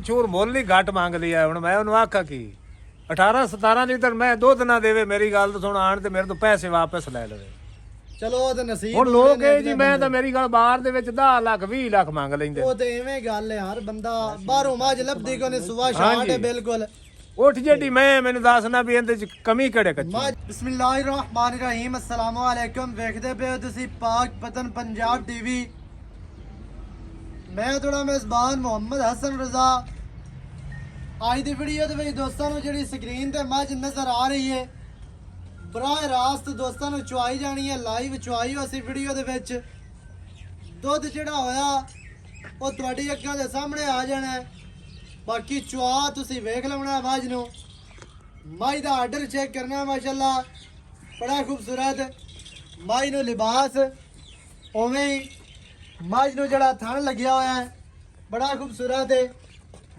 ਚੂਰ ਮੁੱਲ ਹੀ ਘੱਟ ਮੰਗ ਲਿਆ ਹੁਣ ਮੈਂ ਉਹਨੂੰ ਆਖਾਂ ਕੀ 18 17 ਲੀਟਰ ਮੈਂ ਦੁੱਧ ਨਾ ਦੇਵੇ ਮੇਰੀ ਗੱਲ ਤਾਂ ਸੁਣ ਆਣ ਤੇ ਮੇਰੇ ਤੋਂ ਪੈਸੇ ਵਾਪਸ ਲੈ ਲਵੇ ਚਲੋ ਉਹ ਤੇ ਨਸੀਬ ਹੁਣ ਲੋਕ ਇਹ ਜੀ ਮੈਂ ਤਾਂ ਮੇਰੀ ਗੱਲ ਬਾਹਰ ਦੇ ਵਿੱਚ 10 ਲੱਖ 20 ਲੱਖ ਮੰਗ ਲੈਂਦੇ ਉਹ ਤੇ ਐਵੇਂ ਗੱਲ ਹੈ ਹਰ ਬੰਦਾ ਬਾਹਰੋਂ ਮਾਜ ਲੱਭਦੀ ਕੋਨੇ ਸੁਬਾ ਸ਼ਾਟ ਹੈ ਬਿਲਕੁਲ ਉੱਠ ਜਿਹੜੀ ਮੈਂ ਮੈਨੂੰ ਦੱਸਣਾ ਵੀ ਇਹਦੇ ਚ ਕਮੀ ਕਿਹੜੇ ਕੱਚੀ ਬਿਸਮਿਲ੍ਲਾਹਿਰਰਹਿਮਾਨਿਰਰਹੀਮ अस्सलाम वालेकुम ਵੇਖਦੇ ਪਏ ਹੋ ਤੁਸੀਂ ਪਾਕ ਪਤਨ ਪੰਜਾਬ ਟੀਵੀ ਮੈਂ ਤੁਹਾਡਾ ਮੇਜ਼ਬਾਨ ਮੁਹੰਮਦ ਹਸਨ ਰਜ਼ਾ ਅੱਜ ਦੀ ਵੀਡੀਓ ਦੇ ਵਿੱਚ ਦੋਸਤਾਂ ਨੂੰ ਜਿਹੜੀ ਸਕਰੀਨ ਤੇ ਮੱਝ ਨਜ਼ਰ ਆ ਰਹੀ ਹੈ ਬਰਾਹ ਰਾਸਤ ਦੋਸਤਾਂ ਨੂੰ ਚੁਆਈ ਜਾਣੀ ਹੈ ਲਾਈਵ ਚੁਆਈ ਅਸੀਂ ਵੀਡੀਓ ਦੇ ਵਿੱਚ ਦੁੱਧ ਜਿਹੜਾ ਹੋਇਆ ਉਹ ਤੁਹਾਡੀ ਅੱਖਾਂ ਦੇ ਸਾਹਮਣੇ ਆ ਜਾਣਾ ਹੈ ਬਾਕੀ ਚੁਆ ਤੁਸੀਂ ਵੇਖ ਲੈਣਾ ਮੱਝ ਨੂੰ ਮੱਝ ਦਾ ਆਰਡਰ ਚੈੱਕ ਕਰਨਾ ਮਾਸ਼ਾਅੱਲਾ ਬੜਾ ਖੂਬਸੂਰਤ ਮੱਝ ਨੂੰ ਲਿਬਾਸ ਉਵੇਂ ਹੀ ਮੱਝ ਨੂੰ ਜਿਹੜਾ ਥਣ ਲੱਗਿਆ ਹੋਇਆ ਹੈ ਬੜਾ ਖੂਬਸੂਰਤ ਹੈ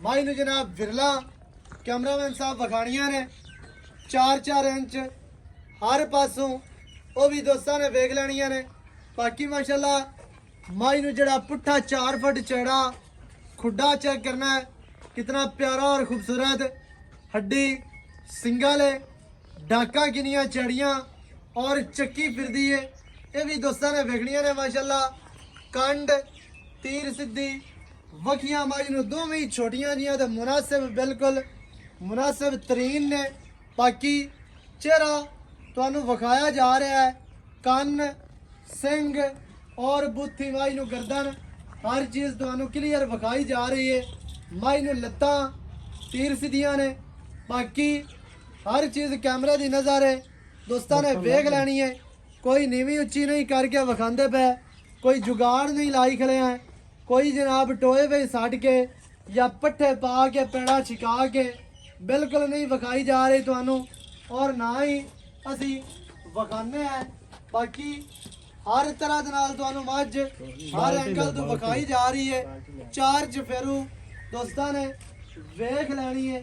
ਮੱਝ ਨੂੰ ਜਨਾਬ ਵਿਰਲਾ ਕੈਮਰਾਮੈਨ ਸਾਹਿਬ ਵਿਖਾਣੀਆਂ ਨੇ 4-4 ਇੰਚ ਹਰ ਪਾਸੋਂ ਉਹ ਵੀ ਦੋਸਤਾਂ ਨੇ ਵੇਖ ਲੈਣੀਆਂ ਨੇ ਬਾਕੀ ਮਾਸ਼ਾਅੱਲਾ ਮੱਝ ਨੂੰ ਜਿਹੜਾ ਪੁੱਠਾ 4 ਫੁੱਟ ਚੌੜਾ ਖੁੱਡਾ ਚੈੱਕ ਕਰਨਾ है कितना प्यारा और खूबसूरत हड्डी सिंगल है डाका किनिया चढ़िया और चक्की फिरदी है ये भी दोस्तों ने वेखनिया ने माशाल्लाह कंड तीर सीधी वखियां मझ नूं दोवें छोटियां जियां ते मुनासिब बिल्कुल मुनासिब तरीन ने बाकी चेहरा तुहानूं विखाया जा रहा है कन्न सिंग और बुत्थी मझ नूं गर्दन हर चीज़ तुहानूं क्लीयर विखाई जा रही है मझ नूं लत्तां तीर सीधियां ने बाकी हर चीज़ कैमरे की नज़र है दोस्तों ने वेख लैनी है कोई नीवी उच्ची नहीं करके विखाते पे कोई जुगाड़ नहीं लाई खड़े हैं कोई जनाब टोए पे सट के या पट्ठे पा के पेड़ा छिका के बिल्कुल नहीं विखाई जा रही तुहानूं और ना ही असी विखाने हैं बाकी हर तरह दे नाल तुहानूं मझ हर एंगल तो विखाई जा रही है 4 चफेरू दोस्तों ने वेख लैनी है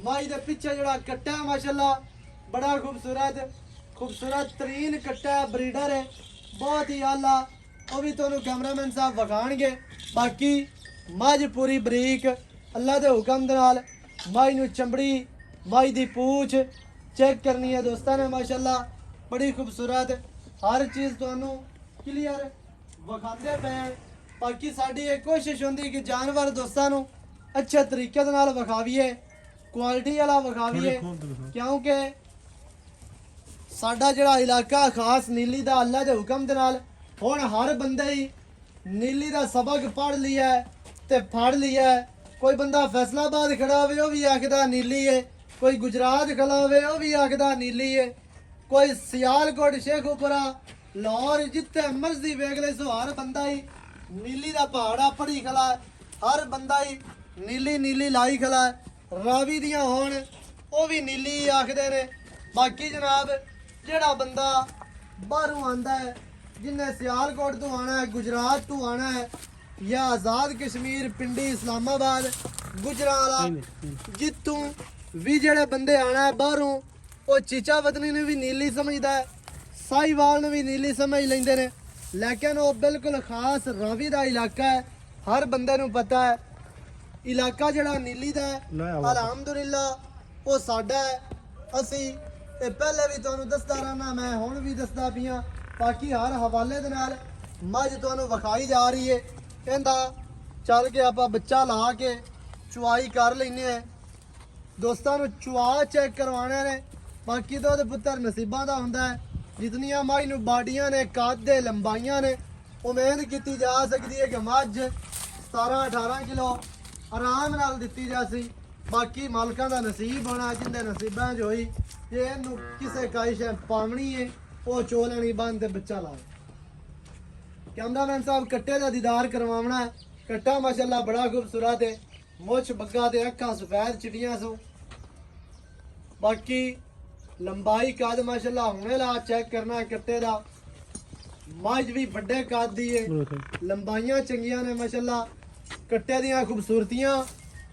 मझ के पिछे जड़ा कट्टा है माशाल्लाह बड़ा खूबसूरत तरीन कट्टा है ब्रीडर है बहुत ही आला वो भी तुहानूं कैमरामैन साहब विखाणगे बाकी मझ पूरी बरीक अल्लाह के हुक्म दे नाल मझ नूं चमड़ी मझ दी पूछ चेक करनी है दोस्तों ने माशाल्लाह बड़ी खूबसूरत हर चीज़ तुहानूं क्लीयर विखाते पे बाकी साडी एक कोशिश होंदी कि जानवर दोस्तों नूं अच्छे तरीके नाल विखावीए क्वालिटी वाला विखावीए क्योंकि साडा जिहड़ा इलाका खास नीली दा अल्लाह दे हुक्म दे नाल हुण हर बंदे ही नीली दा सबक पढ़ लिया है ते फड़ लिया है कोई बंदा फैसलाबाद खड़ा होवे वो भी आखदा नीली है कोई गुजरात खड़ा होवे वो भी आखदा नीली है कोई सियालकोट शेखुपुरा लाहौर जिथे मर्जी वेख ले सो हर बंदा ही नीली दा पहाड़ा पढ़ी खड़ा हर बंदा ही नीली नीली लाई खड़ा है रावी दियां होण वो भी नीली आखदे ने बाकी जनाब जेड़ा बंदा बाहरों आंदा है जिन्हें सियालकोट तो आना है गुजरात तो आना है या आज़ाद कश्मीर पिंडी इस्लामाबाद गुजराला जितों भी जेड़े बंदे आना है बाहरों वो चीचा वतनी ने भी नीली समझदा है साहिवाल ने भी नीली समझ लेंदे ने लेकिन वो बिल्कुल खास रावी दा इलाका है हर बंदे नूं पता है इलाका जड़ा नीली दा है अलहमदुलिल्लाह वो साडा है असी पहले भी तुहानूं दसदा रहना मैं हुण भी दसदा पियां बाकी हर हवाले दे नाल मझ तुहानूं विखाई जा रही है इहदा चल के आपां बच्चा ला के चुआई कर लैने हैं दोस्तां नूं चुआ चेक करवाने ने बाकी दुध पुत्तर नसीबां दा हुंदा है जितनियां मझ नूं बाडियां ने कद लंबाइयां ने उम्मीद की जा सकती है कि मझ 17-18 किलो आराम नाल दित्ती जासी बाकी मालकां दा नसीब होना जिंदे नसीबां च होई जे इहनूं किसे काइश पावनी है वो चो लैनी बंद ते बच्चा लाओ कैमरामैन साहब कट्टे दा दीदार करवावना है कट्टा माशाल्लाह बड़ा खूबसूरत है मुछ बग्गा ते अखां सफेद चिट्टियां सो बाकी लंबाई कद माशाल्लाह हुणे ला चेक करना है कट्टे दा मझ भी बड़े कद दी है लंबाइयां चंगियां ने माशाल्लाह कट्टे दियां खूबसूरतियां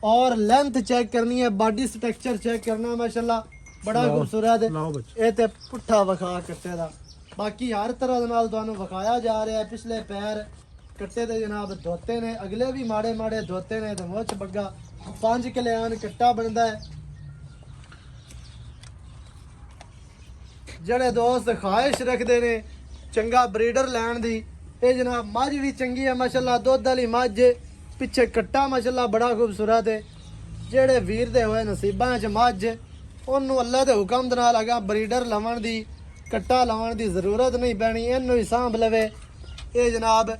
और लेंथ चेक करनी है बॉडी स्ट्रक्चर चेक करना माशाल्लाह बड़ा खूबसूरत है ये ते पुट्ठा विखा कट्टे दा बाकी हर तरह दे नाल तुहानूं विखाया जा रहा है पिछले पैर कट्टे ते जनाब धोते ने अगले भी माड़े माड़े धोते ने ते मुछ बग्गा 5 ਕਲਿਆਣ ਕੱਟਾ ਬਣਦਾ ਹੈ। ਜਿਹੜੇ ਦੋਸਤ ਖਾਹਿਸ਼ ਰੱਖਦੇ ਨੇ ਚੰਗਾ ਬਰੀਡਰ ਲੈਣ ਦੀ, ਇਹ ਜਨਾਬ ਮੱਝ ਵੀ ਚੰਗੀ ਹੈ ਮਾਸ਼ਾਅੱਲਾ, ਦੁੱਧ ਵਾਲੀ ਮੱਝ, ਪਿੱਛੇ ਕੱਟਾ ਮਾਸ਼ਾਅੱਲਾ ਬੜਾ ਖੂਬਸੂਰਤ ਹੈ। ਜਿਹੜੇ ਵੀਰ ਦੇ ਹੋਏ ਨਸੀਬਾਂ 'ਚ ਮੱਝ, ਉਹਨੂੰ ਅੱਲਾ ਦੇ ਹੁਕਮ ਦੇ ਨਾਲ ਅਗਾ ਬਰੀਡਰ ਲਵਣ ਦੀ, ਕੱਟਾ ਲਾਉਣ ਦੀ ਜ਼ਰੂਰਤ ਨਹੀਂ ਪੈਣੀ, ਇਹਨੂੰ ਹੀ ਸਾਂਭ ਲਵੇ, ਇਹ ਜਨਾਬ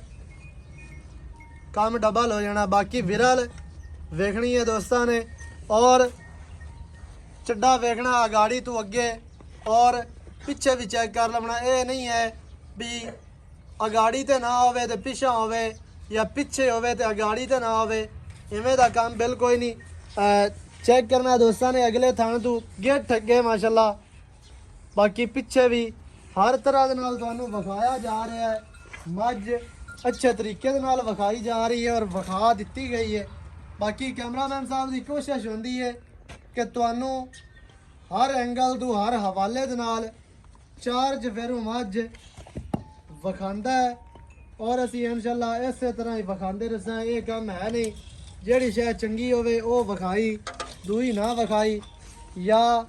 ਕੰਮ ਡਬਲ ਹੋ ਜਾਣਾ। ਬਾਕੀ ਵਿਰਲ ਵੇਖਣੀ ਹੈ ਦੋਸਤਾਂ ਨੇ, ਔਰ ਚੱਡਾ ਵੇਖਣਾ ਗਾੜੀ ਤੋਂ ਅੱਗੇ ਔਰ ਪਿੱਛੇ ਵੀ ਚੈੱਕ ਕਰ ਲੈਣਾ। ਇਹ ਨਹੀਂ ਹੈ ਵੀ ਅਗਾੜੀ ਤੇ ਨਾ ਹੋਵੇ ਤੇ ਪਿੱਛਾ ਹੋਵੇ, ਜਾਂ ਪਿੱਛੇ ਹੋਵੇ ਤੇ ਅਗਾੜੀ ਤੇ ਨਾ ਹੋਵੇ, ਇਵੇਂ ਦਾ ਕੰਮ ਬਿਲਕੁਲ ਨਹੀਂ। ਚੈੱਕ ਕਰਨਾ ਦੋਸਤਾਂ ਨੇ ਅਗਲੇ ਥਾਂ ਤੋਂ ਗੇਟ ਠੱਗੇ ਮਾਸ਼ਾਅੱਲਾ। ਬਾਕੀ ਪਿੱਛੇ ਵੀ ਹਰ ਤਰ੍ਹਾਂ ਦੇ ਨਾਲ ਤੁਹਾਨੂੰ ਵਿਖਾਇਆ ਜਾ ਰਿਹਾ ਹੈ, ਮੱਝ ਅੱਛੇ ਤਰੀਕੇ ਦੇ ਨਾਲ ਵਿਖਾਈ ਜਾ ਰਹੀ ਹੈ ਔਰ ਵਿਖਾ ਦਿੱਤੀ ਗਈ ਹੈ। ਬਾਕੀ ਕੈਮਰਾਮੈਨ ਸਾਹਿਬ ਦੀ ਕੋਸ਼ਿਸ਼ ਹੁੰਦੀ ਹੈ ਕਿ ਤੁਹਾਨੂੰ ਹਰ ਐਂਗਲ ਤੋਂ ਹਰ ਹਵਾਲੇ ਦੇ ਨਾਲ ਚਾਰ ਚਫੇਰੂ ਮੱਝ ਵਿਖਾਉਂਦਾ ਹੈ, ਔਰ ਅਸੀਂ ਇਨਸ਼ਾਅੱਲਾ ਇਸੇ ਤਰ੍ਹਾਂ ਹੀ ਵਿਖਾਉਂਦੇ ਰਸਾਂ। ਇਹ ਕੰਮ ਹੈ ਨਹੀਂ ਜਿਹੜੀ ਸ਼ਾਇਦ ਚੰਗੀ ਹੋਵੇ ਉਹ ਵਿਖਾਈ, ਦੂਈ ਨਾ ਵਿਖਾਈ, ਜਾਂ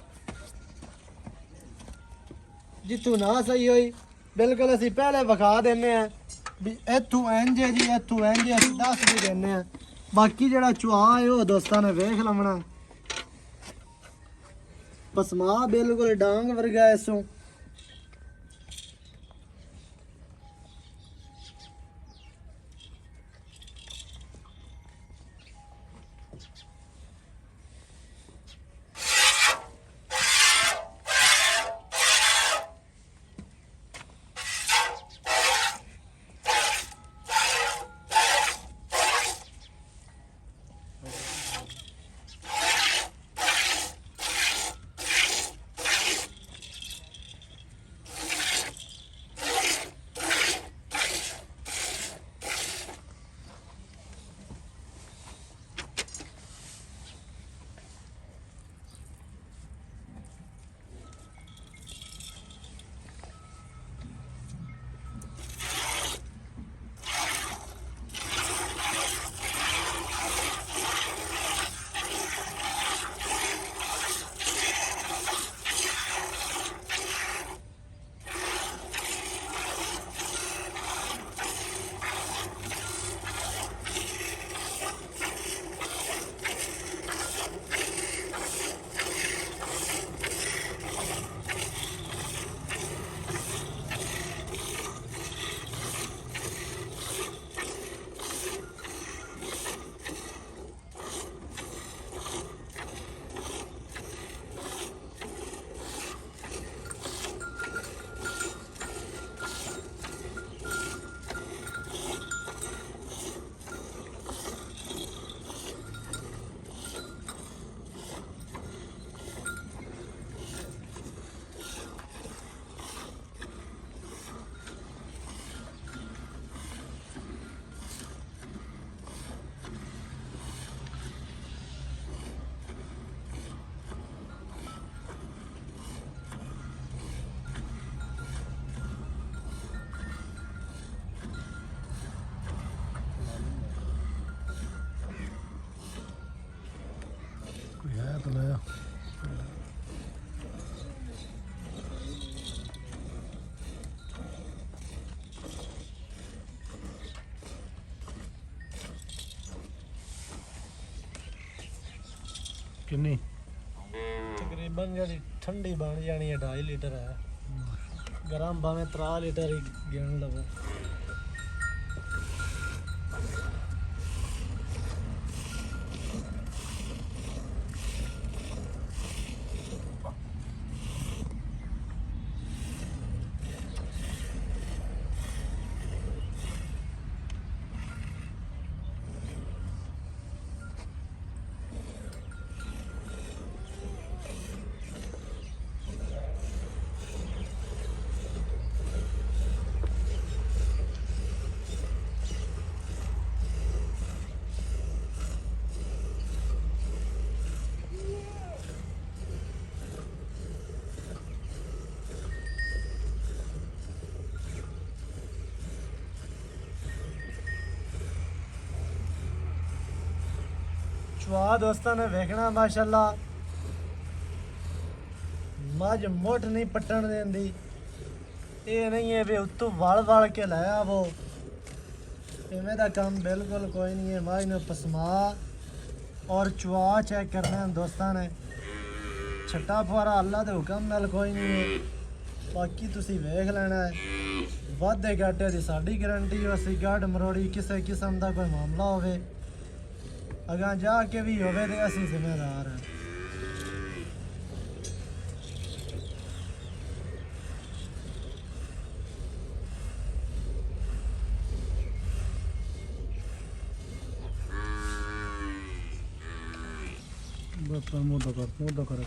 ਜਿੱਥੋਂ ਨਾ ਸਹੀ ਹੋਈ ਬਿਲਕੁਲ ਅਸੀਂ ਪਹਿਲੇ ਵਿਖਾ ਦਿੰਦੇ ਹਾਂ ਵੀ ਇੱਥੋਂ ਇੰਝ ਹੈ ਜੀ, ਇੱਥੋਂ ਇੰਝ ਹੈ, ਅਸੀਂ ਦੱਸ ਵੀ ਦਿੰਦੇ ਹਾਂ। ਬਾਕੀ ਜਿਹੜਾ ਚੁਆ ਹੈ ਉਹ ਦੋਸਤਾਂ ਨੇ ਵੇਖ ਲਵਣਾ, ਪਸਮਾ ਬਿਲਕੁਲ ਡਾਂਗ ਵਰਗਾ ਇਸੋਂ। ਕਿੰਨੀ ਤਕਰੀਬਨ ਜਿਹੜੀ ਠੰਡੀ ਬਣ ਜਾਣੀ ਹੈ 2.5 ਲੀਟਰ ਹੈ, ਗਰਮ ਭਾਵੇਂ 3 ਲੀਟਰ ਹੀ ਗਿਣ ਲਵੋ। ਚਵਾ ਦੋਸਤਾਂ ਨੇ ਵੇਖਣਾ ਮਾਸ਼ਾਅੱਲਾ ਮੱਝ ਮੁੱਠ ਨਹੀਂ ਪੱਟਣ ਦਿੰਦੀ ਇਹ ਨਹੀਂ ਹੈ ਵੀ ਉੱਤੋਂ ਵਲ ਕੇ ਲੈ ਆਵੋ ਇਵੇਂ ਦਾ ਕੰਮ ਬਿਲਕੁਲ ਕੋਈ ਨਹੀਂ ਹੈ ਮੱਝ ਨੂੰ ਪਸਮਾ ਔਰ ਚਵਾ ਚੈੱਕ ਕਰਨਾ ਹੈ ਦੋਸਤਾਂ ਨੇ ਛੱਟਾ ਫੁਆਰਾ ਅੱਲਾ ਦੇ ਹੁਕਮ ਨਾਲ ਕੋਈ ਨਹੀਂ ਹੈ ਬਾਕੀ ਤੁਸੀਂ ਵੇਖ ਲੈਣਾ ਹੈ ਵਾਧੇ ਘਾਟੇ ਦੀ ਸਾਡੀ ਗਾਰੰਟੀ ਹੋ ਅਸੀਂ ਗਾਡ ਮਰੋੜੀ ਕਿਸੇ ਕਿਸਮ ਦਾ ਕੋਈ ਮਾਮਲਾ ਹੋਵੇ ਅਗਾਂ ਜਾ ਕੇ ਵੀ ਹੋਵੇ ਤੇ ਅਸੀਂ ਜ਼ਿੰਮੇਦਾਰ ਹਾਂ ਬਸ ਮੋਦਾ ਕਰ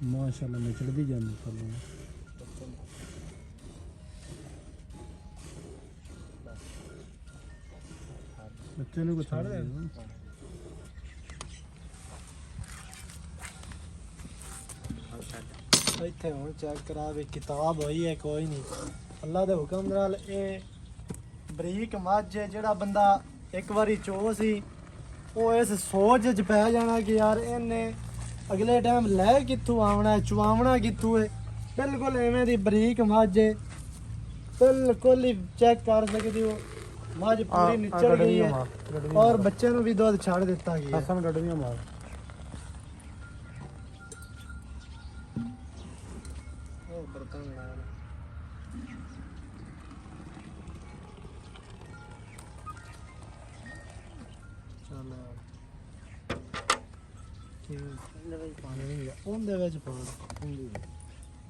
ਮਾਸ਼ਾਅੱਲਾ ਮੈਂ ਚੜਦੀ ਜਾਂਦੀ ਫਰਮਾਂ ਬੱਚੇ ਨੂੰ ਕੋ ਛੱਡ ਦੇ ਇੱਥੇ ਹੁਣ ਚੈੱਕ ਕਰਾ ਵੀ ਕਿਤਾਬ ਹੋਈ ਹੈ ਕੋਈ ਨਹੀਂ ਅੱਲਾ ਦੇ ਹੁਕਮ ਨਾਲ ਇਹ ਬਰੀਕ ਮੱਝ ਹੈ ਜਿਹੜਾ ਬੰਦਾ ਇੱਕ ਵਾਰੀ ਚੋ ਸੀ ਉਹ ਇਸ ਸੋਚ 'ਚ ਪੈ ਜਾਣਾ ਕਿ ਯਾਰ ਇਹਨੇ ਅਗਲੇ ਟਾਈਮ ਲੈ ਕਿੱਥੋਂ ਆਉਣਾ ਚੁਆਵਣਾ ਕਿੱਥੋਂ ਹੈ ਬਿਲਕੁਲ ਐਵੇਂ ਦੀ ਬਰੀਕ ਮੱਝ ਹੈ ਬਿਲਕੁਲ ਹੀ ਚੈੱਕ ਕਰ ਸਕਦੇ ਹੋ ਮੱਝ ਪੂਰੀ ਨਿਚੜ ਗਈ ਹੈ ਔਰ ਬੱਚੇ ਨੂੰ ਵੀ ਦੁੱਧ ਛੱਡ ਦਿੱਤਾ ਗਿਆ ਹਸਨ ਗੱਡੀਆਂ ਮਾਰ ਉਹ ਬਰਤਨ ਲਾਇਆ ਉਹਦੇ ਵਿੱਚ ਪਾ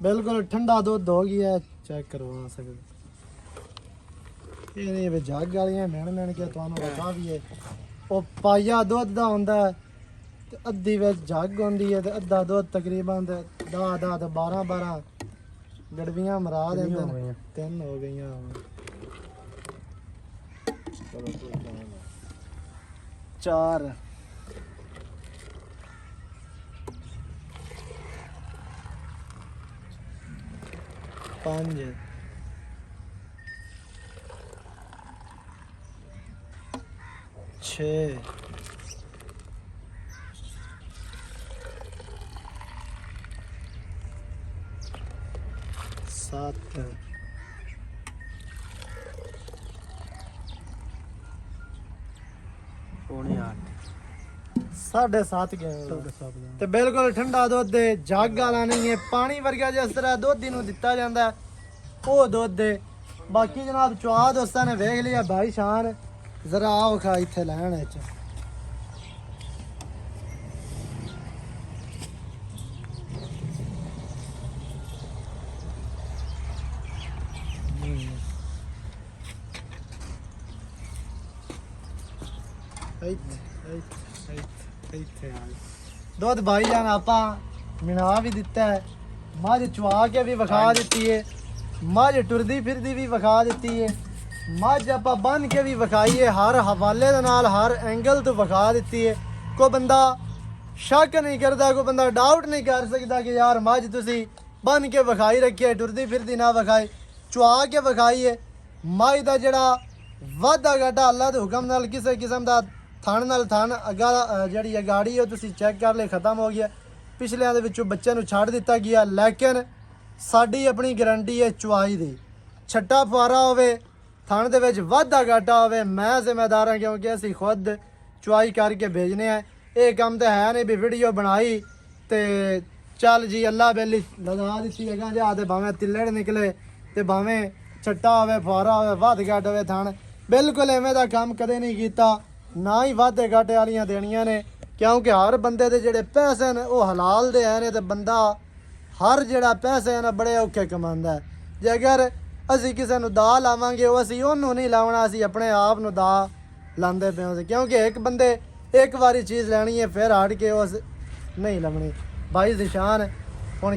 ਬਿਲਕੁਲ ਠੰਡਾ ਦੁੱਧ ਹੋ ਗਿਆ ਚੈੱਕ ਕਰਵਾ ਸਕਦੇ ਇਹ ਨਹੀਂ ਵੀ ਜੱਗ ਵਾਲੀਆਂ ਮਿਣ ਕੇ ਤੁਹਾਨੂੰ ਪਤਾ ਵੀ ਹੈ ਉਹ ਪਾਇਆ ਦੁੱਧ ਦਾ ਹੁੰਦਾ ਤੇ ਅੱਧੀ ਵਿੱਚ ਜੱਗ ਹੁੰਦੀ ਹੈ ਤੇ ਅੱਧਾ ਦੁੱਧ ਤਕਰੀਬਨ 10 12 ਗੜਵੀਆਂ ਮਰਾ ਦਿੰਦੇ ਨੇ 3 ਹੋ ਗਈਆਂ ਚਾਰ 5 6 7 ਪੌਣੇ 8 7.5 ਗਏ ਤੇ ਬਿਲਕੁਲ ਠੰਡਾ ਦੁੱਧ ਦੇ ਜੱਗ ਵਾਲਾ ਨਹੀਂ ਹੈ ਪਾਣੀ ਵਰਗਾ ਜਿਸ ਤਰ੍ਹਾਂ ਦੁੱਧ ਨੂੰ ਦਿੱਤਾ ਜਾਂਦਾ ਉਹ ਦੁੱਧ ਦੇ ਬਾਕੀ ਜਨਾਬ ਚਵਾ ਦੋਸਤਾਂ ਨੇ ਵੇਖ ਲਿਆ ਭਾਈ ਸ਼ਾਨ ਜ਼ਰਾ ਆਓ ਖਾ ਇੱਥੇ ਲੈਣ ਵਿੱਚ ਦੁੱਧ ਭਾਈ ਜਾਨ ਆਪਾਂ ਮਿਣਾ ਵੀ ਦਿੱਤਾ ਹੈ ਮੱਝ ਚਵਾ ਕੇ ਵੀ ਵਿਖਾ ਦਿੱਤੀ ਹੈ ਮੱਝ ਟੁਰਦੀ ਫਿਰਦੀ ਵੀ ਵਿਖਾ ਦਿੱਤੀ ਹੈ ਮੱਝ ਆਪਾਂ ਬੰਨ ਕੇ ਵੀ ਵਿਖਾਈ ਹੈ ਹਰ ਹਵਾਲੇ ਦੇ ਨਾਲ ਹਰ ਐਂਗਲ ਤੋਂ ਵਿਖਾ ਦਿੱਤੀ ਹੈ ਕੋਈ ਬੰਦਾ ਸ਼ੱਕ ਨਹੀਂ ਕਰਦਾ ਕੋਈ ਬੰਦਾ ਡਾਊਟ ਨਹੀਂ ਕਰ ਸਕਦਾ ਕਿ ਯਾਰ ਮੱਝ ਤੁਸੀਂ ਬੰਨ ਕੇ ਵਿਖਾਈ ਰੱਖੀ ਹੈ ਟੁਰਦੀ ਫਿਰਦੀ ਨਾ ਵਿਖਾਈ ਚਵਾ ਕੇ ਵਿਖਾਈ ਹੈ ਮਾਈ ਦਾ ਜਿਹੜਾ ਵਾਧਾ ਘਾਟਾ ਅੱਲਾ ਦੇ ਹੁਕਮ ਨਾਲ ਕਿਸੇ ਕਿਸਮ ਦਾ ਥਣ ਨਾਲ ਥਣ ਅੱਗਾ ਜਿਹੜੀ ਇਹ ਗਾੜੀ ਉਹ ਤੁਸੀਂ ਚੈੱਕ ਕਰ ਲੈ ਖਤਮ ਹੋ ਗਿਆ। ਪਿਛਲਿਆਂ ਦੇ ਵਿੱਚੋਂ ਬੱਚਿਆਂ ਨੂੰ ਛੱਡ ਦਿੱਤਾ ਗਿਆ, ਲੇਕਿਨ ਸਾਡੀ ਆਪਣੀ ਗਾਰੰਟੀ ਹੈ ਚੁਆਈ ਦੀ। ਛੱਟਾ ਫੁਆਰਾ ਹੋਵੇ, ਥਣ ਦੇ ਵਿੱਚ ਵਾਧਾ ਘਾਟਾ ਹੋਵੇ, ਮੈਂ ਜ਼ਿੰਮੇਦਾਰ ਹਾਂ ਕਿਉਂਕਿ ਅਸੀਂ ਖੁਦ ਚੁਆਈ ਕਰਕੇ ਭੇਜਨੇ ਆ। ਇਹ ਕੰਮ ਤਾਂ ਹੈ ਨਹੀਂ ਵੀ ਵੀਡੀਓ ਬਣਾਈ ਤੇ ਚੱਲ ਜੀ ਅੱਲਾ ਬੇਲੀ ਲਗਾ ਦਿੱਤੀ ਹੈਗਾ ਜਾਂ ਤੇ ਭਾਵੇਂ ਤਿੱਲੜ ਨਿਕਲੇ ਤੇ ਭਾਵੇਂ ਛੱਟਾ ਹੋਵੇ, ਫੁਆਰਾ ਹੋਵੇ, ਵੱਧ ਘੱਟ ਹੋਵੇ ਥਣ। ਬਿਲਕੁਲ ਐਵੇਂ ਦਾ ਕੰਮ ਕਦੇ ਨਹੀਂ ਕੀਤਾ, ਨਾ ਹੀ ਵਾਧੇ ਘਾਟੇ ਵਾਲੀਆਂ ਦੇਣੀਆਂ ਨੇ, ਕਿਉਂਕਿ ਹਰ ਬੰਦੇ ਦੇ ਜਿਹੜੇ ਪੈਸੇ ਨੇ ਉਹ ਹਲਾਲ ਦੇ ਹੈ ਨੇ ਤੇ ਬੰਦਾ ਹਰ ਜਿਹੜਾ ਪੈਸੇ ਹੈ ਨਾ ਬੜੇ ਔਖੇ ਕਮਾਉਂਦਾ ਹੈ। ਜੇ ਅਗਰ ਅਸੀਂ ਕਿਸੇ ਨੂੰ ਦਾ ਲਾਵਾਂਗੇ ਉਹ ਅਸੀਂ ਉਹਨੂੰ ਨਹੀਂ ਲਾਉਣਾ, ਅਸੀਂ ਆਪਣੇ ਆਪ ਨੂੰ ਦਾ ਲਾਉਂਦੇ ਪਏ ਹਾਂ, ਕਿਉਂਕਿ ਇੱਕ ਬੰਦੇ ਇੱਕ ਵਾਰੀ ਚੀਜ਼ ਲੈਣੀ ਹੈ ਫਿਰ ਹਟ ਕੇ ਉਸ ਨਹੀਂ ਲਵਣੀ। ਬਾਈ ਜ਼ਿਸ਼ਾਨ ਹੁਣ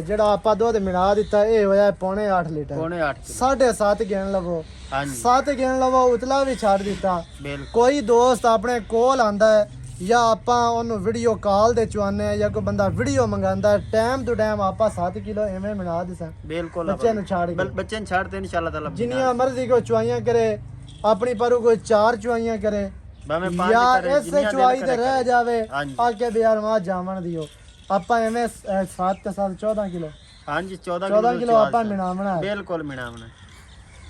ਜਿਹੜਾ ਆਪਾਂ ਦੁੱਧ ਮਿਲਾ ਦਿੱਤਾ ਇਹ ਹੋਇਆ ਪੌਣੇ 8 ਲੀਟਰ, ਪੌਣੇ 8 7.5 ਗਿਣ ਲਵੋ, ਹਾਂਜੀ 7 ਗਿਣ ਲਵੋ, ਉਤਲਾ ਵੀ ਛੱਡ ਦਿੱਤਾ। ਬਿਲਕੁਲ ਕੋਈ ਦੋਸਤ ਆਪਣੇ ਕੋਲ ਆਂਦਾ ਹੈ ਜਾਂ ਆਪਾਂ ਉਹਨੂੰ ਵੀਡੀਓ ਕਾਲ ਦੇ ਚਵਾਨੇ ਆ ਜਾਂ ਕੋਈ ਬੰਦਾ ਵੀਡੀਓ ਮੰਗਾਉਂਦਾ ਹੈ, ਟਾਈਮ ਟੂ ਟਾਈਮ ਆਪਾਂ 7 ਕਿਲੋ ਐਵੇਂ ਮਿਲਾ ਦਿਸਾਂ ਬਿਲਕੁਲ ਬੱਚੇ ਨੂੰ ਛੱਡ ਕੇ। ਬੱਚੇ ਨੂੰ ਛੱਡ ਤੇ ਇਨਸ਼ਾਅੱਲਾ ਤਾਲਾ ਜਿੰਨੀਆਂ ਮਰਜ਼ੀ ਕੋਈ ਚੁਆਈਆਂ ਕਰੇ, ਆਪਣੀ ਪਰੂ ਕੋਈ 4 ਚੁਆਈਆਂ ਕਰੇ ਭਾਵੇਂ 5 ਜਾਂ ਕਰੇ, ਇਸੇ ਜਿੰਨੀਆਂ ਦਿਲ ਚੁਆਈ ਤੇ ਕਰੇ ਰਹਿ ਜਾਵੇ ਹਾਂਜੀ। ਆ ਕੇ ਬਿਆਰ ਮਾ ਜਾਵਣ ਦਿਓ। ਆਪਾਂ ਐਵੇਂ 7 ਤੇ 7 14 ਕਿਲੋ ਹਾਂਜੀ 14 14 ਕਿਲੋ ਆਪਾਂ ਚੁਆਦ ਮਿਣਾਵਣਾ ਹੈ। ਬਿਲਕੁਲ ਮਿਣਾਵਣਾ।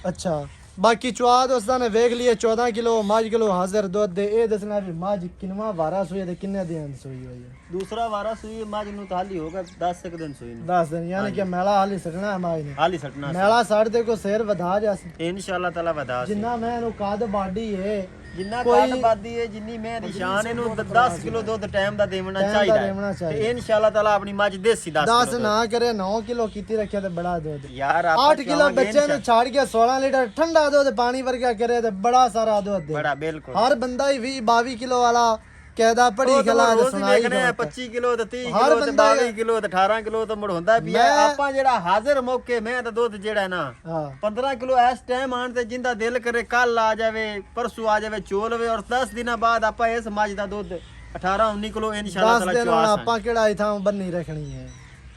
ਅੱਛਾ ਬਾਕੀ ਚੁਆ ਦੋਸਤਾਂ ਨੇ ਵੇਖ ਲਈਏ 14 ਕਿਲੋ ਮੱਝ ਕਿਲੋ ਹਾਜ਼ਰ ਦੁੱਧ ਦੇ। ਇਹ ਦੱਸਣਾ ਵੀ ਮੱਝ ਕਿੰਨਵਾ ਵਾਰਾ ਸੂਈ ਤੇ ਕਿੰਨੇ ਦਿਨ ਸੂਈ ਹੋਈ ਹੈ। ਦੂਸਰਾ ਵਾਰਾ ਸੂਈ ਮੱਝ ਨੂੰ ਤਾਂ ਹਾਲੀ ਹੋਗਾ 10 ਇੱਕ ਦਿਨ ਸੂਈ ਨੂੰ। 10 ਦਿਨ ਯਾਨੀ ਕਿ ਮੈਲਾ ਹਾਲੀ ਸੜਨਾ ਹੈ ਮੱਝ ਨੇ। ਹਾਲੀ ਸੱਟਣਾ ਮੈਲਾ ਸੜ ਦੇ ਕੋ ਸਿਰ ਵਧਾ ਜਾਸ ਇਨਸ਼ਾਅੱਲਾ ਤਾਲਾ ਵਦਾ ਸੀ। ਜਿੰਨਾ ਮੈਂ ਇਹਨੂੰ ਕਾਦ ਬਾਡੀ ਏ ਜਿੰਨਾ ਕੋਈ- ਕਾਟ ਬਾਦੀ ਹੈ ਜਿੰਨੀ ਮੈਂ ਦੀ ਸ਼ਾਨ ਇਹਨੂੰ 10 ਕਿਲੋ ਦੁੱਧ ਟਾਈਮ ਦਾ ਦੇਵਣਾ ਟਾਈਮ ਦਾ ਚਾਹੀਦਾ ਦੇਵਣਾ ਹੈ। ਚਾਹੀਦਾ। ਤੇ ਇਨਸ਼ਾਅੱਲਾ ਤਾਲਾ ਆਪਣੀ ਮੱਝ ਦੇਸੀ 10 10 ਨਾ ਕਰੇ 9 ਕਿਲੋ ਕੀਤੀ ਰੱਖਿਆ ਤੇ ਬੜਾ ਦੁੱਧ। ਯਾਰ ਆਪਾਂ 8 ਕਿਲੋ ਬੱਚੇ ਨੂੰ ਛਾੜ ਕੇ 16 ਲੀਟਰ ਠੰਡਾ ਦੁੱਧ ਪਾਣੀ ਵਰਗਾ ਕਰੇ ਤੇ ਬੜਾ ਸਾਰਾ ਦੁੱਧ ਦੇ। ਬੜਾ ਬਿਲਕੁਲ ਹਰ ਬੰਦਾ ਹੀ 20 22 ਕਿਲੋ ਵਾਲਾ ਕਹਿਦਾ ਪੜੀ ਖਲਾ ਤੇ ਸੁਣਾਈ ਦੇਖਣੇ 25 ਕਿਲੋ ਤੇ 30 ਹਰ ਕਿਲੋ ਤੇ ਬੰਦਾ 22 ਕਿਲੋ ਤੇ 18 ਕਿਲੋ ਤੇ ਮੁੜ ਹੁੰਦਾ ਵੀ ਹੈ। ਮੈਂ- ਆਪਾਂ ਜਿਹੜਾ ਹਾਜ਼ਰ ਮੌਕੇ ਮੈਂ ਤਾਂ ਦੁੱਧ ਜਿਹੜਾ ਹੈ ਨਾ ਹਾਂ 15 ਕਿਲੋ ਇਸ ਟਾਈਮ ਆਣ ਤੇ ਜਿੰਦਾ ਦਿਲ ਕਰੇ ਕੱਲ ਆ ਜਾਵੇ ਪਰਸੋਂ ਆ ਜਾਵੇ ਚੋਲਵੇ ਔਰ 10 ਦਿਨਾਂ ਬਾਅਦ ਆਪਾਂ ਇਸ ਮੱਝ ਦਾ ਦੁੱਧ 18 19 ਕਿਲੋ ਇਨਸ਼ਾਅੱਲਾ 10 ਤਾਲਾ ਦਿਨ ਹੁਣ ਚਵਾ ਆਪਾਂ ਕਿਹੜਾ ਇਥਾਂ ਬੰਨੀ ਰੱਖਣੀ ਹੈ।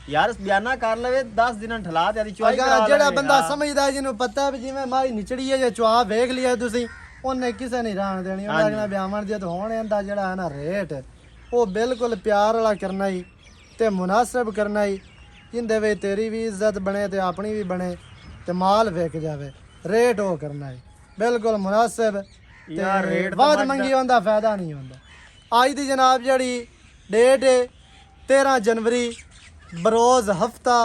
ਯਾਰ ਬਿਆਨਾ ਕਰ ਲਵੇ 10 ਦਿਨਾਂ ਠਲਾ ਤੇ ਆਦੀ ਚੁਆਈ ਅਗਰ ਕਰਾ ਜਿਹੜਾ ਲਵੇ। ਬੰਦਾ ਹਾਂ। ਸਮਝਦਾ ਜਿਹਨੂੰ ਪਤਾ ਵੀ ਜਿਵੇਂ ਮਾਈ ਨਿਚੜੀ ਹੈ ਜੇ ਚੁਆ ਵੇਖ ਲਿਆ ਤੁਸੀਂ ਉਹਨੇ ਕਿਸੇ ਨਹੀਂ ਰਾਣ ਦੇਣੀ। ਉਹਨੇ ਅਗਲਾ ਬਿਆਮਣ ਜੇ ਹੋਣ ਇਹਦਾ ਜਿਹੜਾ ਹੈ ਨਾ ਰੇਟ ਉਹ ਬਿਲਕੁਲ ਪਿਆਰ ਵਾਲਾ ਕਰਨਾ ਹੀ ਤੇ ਮੁਨਾਸਬ ਕਰਨਾ ਹੀ, ਜਿੰਦੇ ਵਿੱਚ ਤੇਰੀ ਵੀ ਇੱਜ਼ਤ ਬਣੇ ਤੇ ਆਪਣੀ ਵੀ ਬਣੇ ਤੇ ਮਾਲ ਵਿਕ ਜਾਵੇ। ਰੇਟ ਉਹ ਕਰਨਾ ਹੈ ਬਿਲਕੁਲ ਮੁਨਾਸਬ ਯਾਰ ਤੇ ਰੇਟ ਵੱਧ ਮੰਗੀ ਹੁੰਦਾ ਫਾਇਦਾ ਨਹੀਂ ਹੁੰਦਾ। ਅੱਜ ਦੀ ਜਨਾਬ ਜਿਹੜੀ ਡੇਟ ਹੈ 13 ਜਨਵਰੀ ਬਰੋਜ਼ ਹਫਤਾ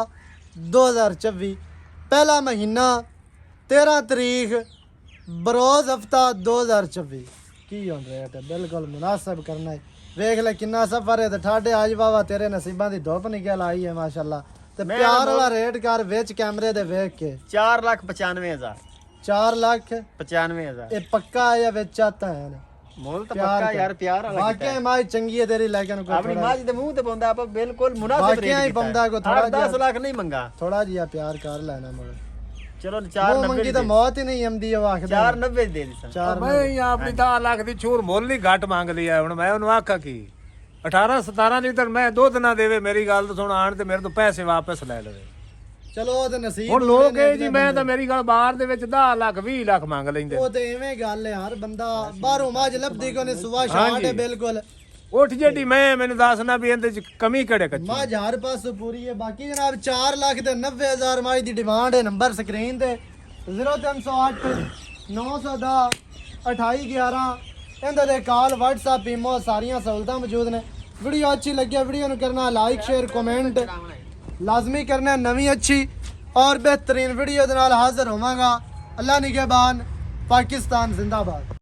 2024 ਪਹਿਲਾ ਮਹੀਨਾ 13 ਤਰੀਕ ਬਰੋਜ਼ ਹਫਤਾ 2024 ਕੀ ਹੋਣ ਰਿਹਾ ਤੇ ਬਿਲਕੁਲ ਮੁਨਾਸਬ ਕਰਨਾ ਹੈ। ਵੇਖ ਲੈ ਕਿੰਨਾ ਸਫਰ ਹੈ ਤੇ ਠਾਡੇ ਆਜ ਬਾਬਾ ਤੇਰੇ ਨਸੀਬਾਂ ਦੀ ਧੁੱਪ ਨਿਕਲ ਆਈ ਹੈ ਮਾਸ਼ਾਅੱਲਾ। ਤੇ ਪਿਆਰ ਵਾਲਾ ਰੇਟ ਕਰ ਵਿੱਚ ਕੈਮਰੇ ਦੇ ਵੇਖ ਕੇ 4,95,000 4 ਲੱਖ 95,000 ਇਹ ਪੱਕਾ ਹੈ ਜਾਂ ਵਿੱਚ ਚਾਹਤਾ ਹੈ ਮੁੱਲ ਤਾਂ ਪੱਕਾ ਯਾਰ ਪਿਆਰ ਵਾਲਾ ਵਾਕਿਆ ਮਾਈ ਚੰਗੀ ਹੈ ਤੇਰੀ ਲੇਕਿਨ ਕੋਈ ਆਪਣੀ ਮੱਝ ਦੇ ਮੂੰਹ ਤੇ ਪਾਉਂਦਾ ਆਪਾਂ ਬਿਲਕੁਲ ਮੁਨਾਸਿਬ ਰੇਟ ਵਾਕਿਆ ਹੀ ਪਾਉਂਦਾ ਕੋਈ ਥੋੜਾ 10 ਲੱਖ ਨਹੀਂ ਮੰਗਾ ਥੋੜਾ ਜਿਹਾ ਪਿਆਰ ਕਰ ਲੈਣਾ ਮਗਰ ਚਲੋ ਉਹ 490 ਮੰਗੀ ਤਾਂ ਮੌਤ ਹੀ ਨਹੀਂ ਆਉਂਦੀ ਉਹ ਆਖਦਾ 490 ਦੇ ਦਿੱਤਾ 4 ਮੈਂ ਆਪਣੀ 10 ਲੱਖ ਦੀ ਛੂਰ ਮੁੱਲ ਹੀ ਘੱਟ ਮੰਗ ਲਈ ਆ। ਹੁਣ ਮੈਂ ਉਹਨੂੰ ਆਖਾਂ ਕੀ 18 17 ਲੀਟਰ ਮੈਂ ਦੁੱਧ ਨਾ ਦੇਵੇ, ਮੇਰੀ ਗੱਲ ਤਾਂ ਸੁਣ, ਆਣ ਤੇ ਮੇਰੇ ਤੋਂ ਪੈਸੇ ਵਾਪਸ ਲੈ ਲਵੇ। ਚਲੋ ਉਹ ਤੇ ਨਸੀਬ ਹੁਣ ਲੋਕ ਇਹ ਜੀ ਮੈਂ ਤਾਂ ਮੇਰੀ ਗੱਲ ਬਾਹਰ ਦੇ ਵਿੱਚ 10 ਲੱਖ 20 ਲੱਖ ਮੰਗ ਲੈਂਦੇ। ਉਹ ਤੇ ਐਵੇਂ ਗੱਲ ਹੈ ਹਰ ਬੰਦਾ ਬਾਹਰੋਂ ਮੱਝ ਲੱਭਦੀ ਕੋਨੇ ਸੁਬਾ ਸ਼ਾਟ ਹੈ ਬਿਲਕੁਲ ਉੱਠ ਜਿਹੜੀ ਮੈਂ ਮੈਨੂੰ ਦੱਸਣਾ ਵੀ ਇਹਦੇ ਚ ਕਮੀ ਕਿਹੜੇ ਕੱਚੀ। ਮੱਝ ਹਰ ਪਾਸੋਂ ਪੂਰੀ ਹੈ। ਬਾਕੀ ਜਨਾਬ 4 ਲੱਖ ਤੇ 90,000 ਮੱਝ ਦੀ ਡਿਮਾਂਡ ਹੈ। ਨੰਬਰ ਸਕਰੀਨ ਤੇ 0308 910 2811 ਇਹਦੇ ਦੇ ਕਾਲ WhatsApp ਈਮੋ ਸਾਰੀਆਂ ਸਹੂਲਤਾਂ ਮੌਜੂਦ ਨੇ। ਵੀਡੀਓ ਅੱਛੀ ਲੱਗੀ ਵੀਡੀਓ ਨੂੰ ਕਰਨਾ ਲਾਈਕ ਸ਼ੇਅਰ ਕਮੈਂਟ ਲਾਜ਼ਮੀ करना। नवी अच्छी और बेहतरीन वीडियो के नाल हाजिर होवांगा। अल्लाह निगहबान, पाकिस्तान जिंदाबाद।